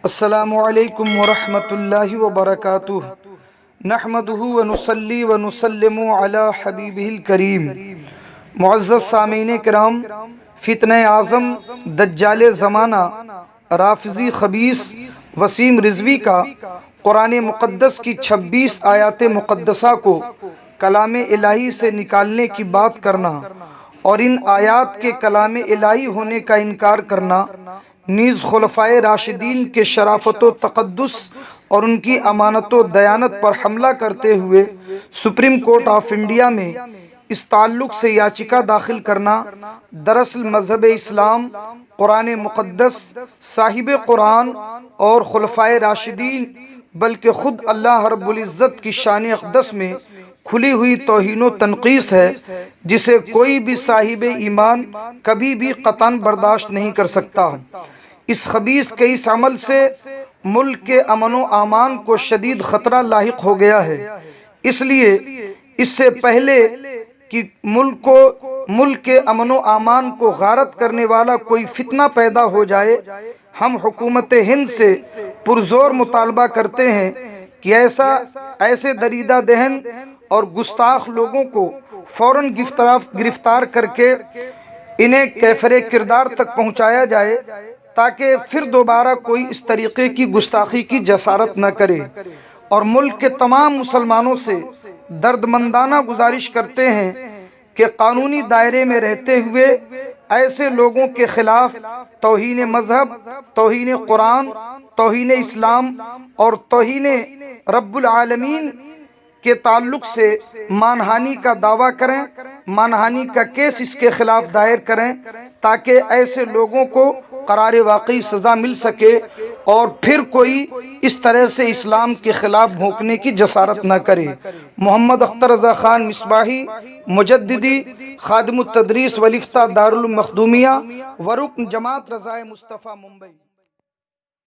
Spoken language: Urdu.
السلام علیکم ورحمۃ اللہ وبرکاتہ۔ نحمدہ ونصلی ونسلم علی حبیبہ الکریم۔ معزز سامعین کرام، فتنہ اعظم دجال زمانہ رافضی خبیث وسیم رضوی کا قرآن مقدس کی 26 آیات مقدسہ کو کلام الہی سے نکالنے کی بات کرنا اور ان آیات کے کلام الہی ہونے کا انکار کرنا، نیز خلفائے راشدین کے شرافت و تقدس اور ان کی امانت و دیانت پر حملہ کرتے ہوئے سپریم کورٹ آف انڈیا میں اس تعلق سے یاچکا داخل کرنا، دراصل مذہب اسلام، قرآن مقدس، صاحب قرآن اور خلفائے راشدین بلکہ خود اللہ رب العزت کی شان اقدس میں کھلی ہوئی توہین و تنقیص ہے، جسے کوئی بھی صاحب ایمان کبھی بھی قطعاً برداشت نہیں کر سکتا۔ اس خبیث کے اس عمل سے ملک کے امن و امان کو شدید خطرہ لاحق ہو گیا ہے۔ اس لیے اس سے پہلے کہ ملک کے امن و امان کو غارت کرنے والا کوئی فتنہ پیدا ہو جائے، ہم حکومت ہند سے پرزور مطالبہ کرتے ہیں کہ ایسے دریدہ دہن اور گستاخ لوگوں کو فوراً گرفتار کر کے انہیں کیفر کردار تک پہنچایا جائے، تاکہ پھر دوبارہ کوئی اس طریقے کی گستاخی کی جسارت نہ کرے۔ اور ملک کے تمام مسلمانوں سے دردمندانہ گزارش کرتے ہیں کہ قانونی دائرے میں رہتے ہوئے ایسے لوگوں کے خلاف توہین مذہب، توہین قرآن، توہین اسلام اور توہین رب العالمین کے تعلق سے مانہانی کا دعویٰ کریں، مانہانی کا کیس اس کے خلاف دائر کریں، تاکہ ایسے لوگوں کو قرار واقعی سزا مل سکے اور پھر کوئی اس طرح سے اسلام کے خلاف بھونکنے کی جسارت نہ کرے۔ محمد اختر رضا خان مصباحی، مجددی، خادم التدریس والافتاء دارالمخدومیہ ورکن جماعت رضائے مصطفیٰ، ممبئی۔